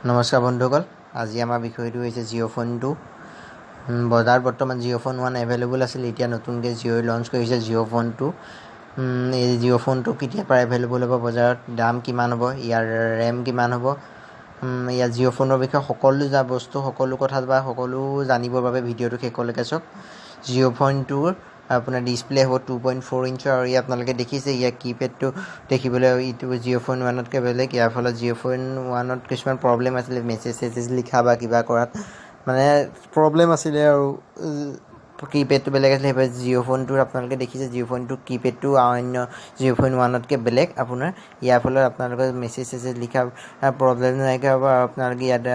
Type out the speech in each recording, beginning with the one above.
নমস্কাৰ বন্ধুসকল, আজি আমাৰ বিষয়টো হৈছে জিঅ' ফোনটো। বজাৰত বৰ্তমান জিঅ' ফোন 1 এভেইলেবল আছিল। এতিয়া নতুনকৈ জিঅ'ই লঞ্চ কৰিছে জিঅ' ফোনটো। এই জিঅ' ফোনটো কেতিয়াৰ পৰা এভেইলেবল হ'ব, বজাৰত দাম কিমান হ'ব, ইয়াৰ ৰেম কিমান হ'ব, ইয়াৰ জিঅ' ফোনৰ বিষয়ে সকলো সকলো কথা বা সকলো জানিবৰ বাবে ভিডিঅ'টো শেষলৈকে চাওক। জিঅ' ফোনটোৰ আপোনাৰ ডিছপ্লে হ'ব 2.4 ইঞ্চৰ, আৰু আপোনালোকে দেখিছে ইয়াৰ কীপেডটো দেখিবলৈ ইটো জিঅ' ফোন 1তকৈ বেলেগ। ইয়াৰ ফলত জিঅ' ফোন 1ত কিছুমান প্ৰব্লেম আছিলে, মেছেজ লিখা বা কিবা কৰাত মানে প্ৰব্লেম আছিলে, আৰু কীপেডটো বেলেগ আছিলে। সেইবাবে জিঅ' ফোনটোৰ আপোনালোকে দেখিছে জিঅ' ফোনটোৰ কীপেডটো অন্য জিঅ' ফোন 1তকৈ বেলেগ। আপোনাৰ ইয়াৰ ফলত আপোনালোকৰ মেছেজ লিখা প্ৰব্লেম নাইকিয়া হ'ব, আৰু আপোনালোকে ইয়াত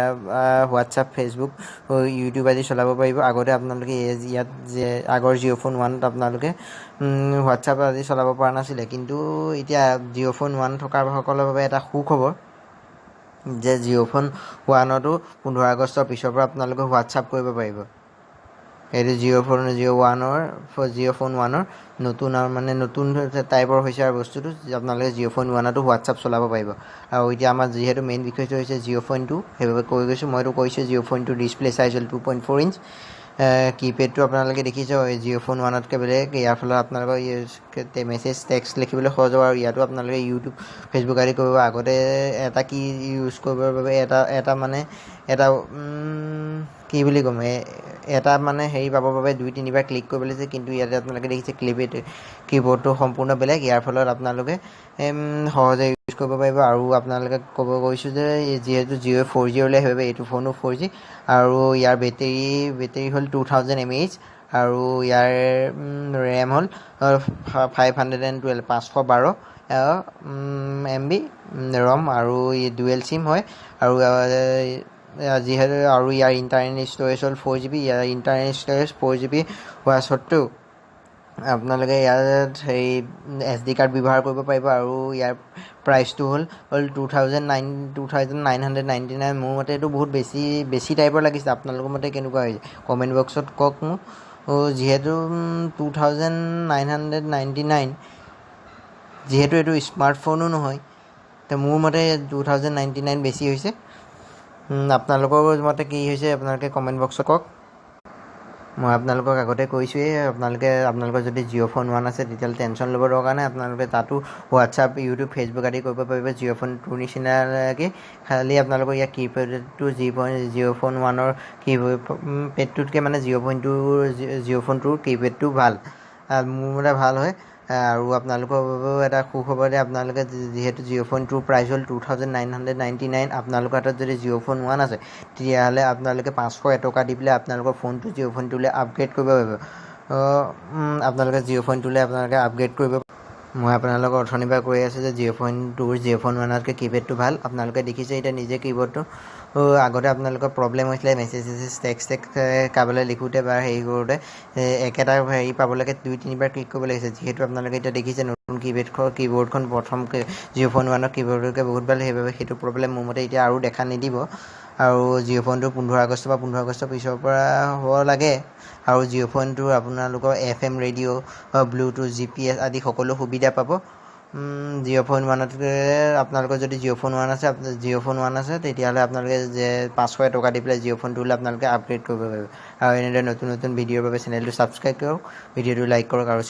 হোৱাটছআপ, ফেচবুক, ইউটিউব আদি চলাব পাৰিব। আগতে আপোনালোকে ইয়াত আগৰ জিঅ' ফোন 1ত আপোনালোকে হোৱাটছআপ আদি চলাব পৰা নাছিলে, কিন্তু এতিয়া জিঅ' ফোন 1 থকা সকলৰ বাবে এটা সুখবৰ যে জিঅ' ফোন 1তো 15 আগষ্টৰ পিছৰ পৰা আপোনালোকে হোৱাটছআপ কৰিব পাৰিব। এইটো জিঅ' ফোন 1ৰ নতুন আৰু নতুন টাইপৰ হৈছে আৰু বস্তুটো, আপোনালোকে জিঅ' ফোন 1তো হোৱাটছআপ চলাব পাৰিব। আৰু এতিয়া আমাৰ যিহেতু মেইন বিষয়টো হৈছে জিঅ' ফোনটো, সেইবাবে কৈ গৈছোঁ। মইতো কৈছোঁ জিঅ' ফোনটোৰ ডিছপ্লে চাইজ হ'ল 2.4 ইঞ্চ। কীপেডটো আপোনালোকে দেখিছে জিঅ' ফোন 1তকৈ বেলেগ। ইয়াৰ ফলত আপোনালোকৰ মেছেজ টেক্সট লিখিবলৈ সহজ হ'ব, আৰু ইয়াতো আপোনালোকে ইউটিউব, ফেচবুক আদি কৰিব। আগতে এটা কি ইউজ কৰিবৰ বাবে এটা কি বুলি ক'ম, এটা হেৰি পাবৰ বাবে 2-3বাৰ ক্লিক কৰিব লাগিছে, কিন্তু ইয়াতে আপোনালোকে দেখিছে কীবৰ্ডটো সম্পূৰ্ণ বেলেগ। ইয়াৰ ফলত আপোনালোকে সহজে ইউজ কৰিব পাৰিব। আৰু আপোনালোকে ক'ব কৈছোঁ যে যিহেতু জিঅ'ই 4G উলিয়াই, সেইবাবে এইটো ফোনো 4G, আৰু ইয়াৰ বেটেৰী হ'ল 2000 mAh, আৰু ইয়াৰ ৰেম হ'ল 512 512 MB ৰম, আৰু ডুৱেল চিম হয়। আৰু যিহেতু আৰু ইয়াৰ ইণ্টাৰনেল ষ্ট'ৰেজ হ'ল 4GB। ইয়াৰ ইণ্টাৰনেল ষ্ট'ৰেজ 4GB হোৱা স্বত্বেও আপোনালোকে ইয়াত SD কাৰ্ড ব্যৱহাৰ কৰিব পাৰিব। আৰু ইয়াৰ প্ৰাইচটো হ'ল 2999। মোৰ মতে এইটো বহুত বেছি টাইপৰ লাগিছে। আপোনালোকৰ মতে কেনেকুৱা হৈছে কমেণ্ট বক্সত কওক মোক। যিহেতু 2999, যিহেতু এইটো স্মাৰ্টফোনো নহয়, তো মোৰ মতে 2099 বেছি হৈছে। আপোনালোকৰ মতে কি হৈছে আপোনালোকে কমেণ্ট বক্সত কওক। মই আপোনালোকক আগতে কৈছোঁৱেই, আপোনালোকৰ যদি জিঅ' ফোন 1 আছে তেতিয়াহ'লে টেনশ্যন ল'ব দৰকাৰ নাই। আপোনালোকে তাতো হোৱাটছআপ, ইউটিউব, ফেচবুক আদি কৰিব পাৰিব জিঅ' ফোন 2 নিচিনাকৈ। খালি আপোনালোকৰ ইয়াৰ কীপেডটো জিঅ' ফোন 1ৰ কীপেডটোতকৈ জিঅ' ফোনটোৰ কীপেডটো ভাল, মোৰ মতে ভাল হয়। আৰু আপোনালোকৰ বাবেও এটা সুখবৰ যে আপোনালোকে যিহেতু জিঅ' ফোন 2ৰ প্ৰাইচ হ'ল 2999, আপোনালোকৰ হাতত যদি জিঅ' ফোন 1 আছে তেতিয়াহ'লে আপোনালোকে 501 টকা দি পেলাই আপোনালোকৰ ফোনটো জিঅ' ফোনটোলৈ আপগ্ৰেড কৰিব পাৰিব। আপোনালোকে জিঅ' ফোনটোলৈ আপগ্ৰেড কৰিব। মই আপোনালোকক অথনিৰ পৰা কৈ আছোঁ যে জিঅ' ফোন 1তকৈ কীপেডটো ভাল। আপোনালোকে দেখিছে এতিয়া নিজে কীবৰ্ডটো। আগতে আপোনালোকৰ প্ৰব্লেম হৈছিলে মেছেজ টেক্সট কাৰোবালৈ লিখোঁতে বা হেৰি কৰোঁতে, একেটা হেৰি পাবলৈকে 2-3বাৰ ক্লিক কৰিব লাগিছে। যিহেতু আপোনালোকে এতিয়া দেখিছে নতুন কীবৰ্ডখন প্ৰথম জিঅ' ফোন 1ৰ কীবৰ্ডতকৈ বহুত ভাল, সেইবাবে সেইটো প্ৰব্লেম মোৰ মতে এতিয়া আৰু দেখা নিদিব। আৰু জিঅ' ফোনটো 15 আগষ্টৰ পিছৰ পৰা হ'ব লাগে। আৰু জিঅ' ফোনটোৰ আপোনালোকৰ FM ৰেডিঅ', ব্লুটুথ, GPS আদি সকলো সুবিধা পাব। জিঅ' ফোন 1তকৈ আপোনালোকৰ যদি জিঅ' ফোন 1 আছে তেতিয়াহ'লে আপোনালোকে 501 টকা দি পেলাই জিঅ' ফোনটোলৈ আপোনালোকে আপগ্ৰেড কৰিব পাৰিব। আৰু এনেদৰে নতুন ভিডিঅ'ৰ বাবে চেনেলটো ছাবস্ক্ৰাইব কৰক, ভিডিঅ'টো লাইক কৰক, আৰু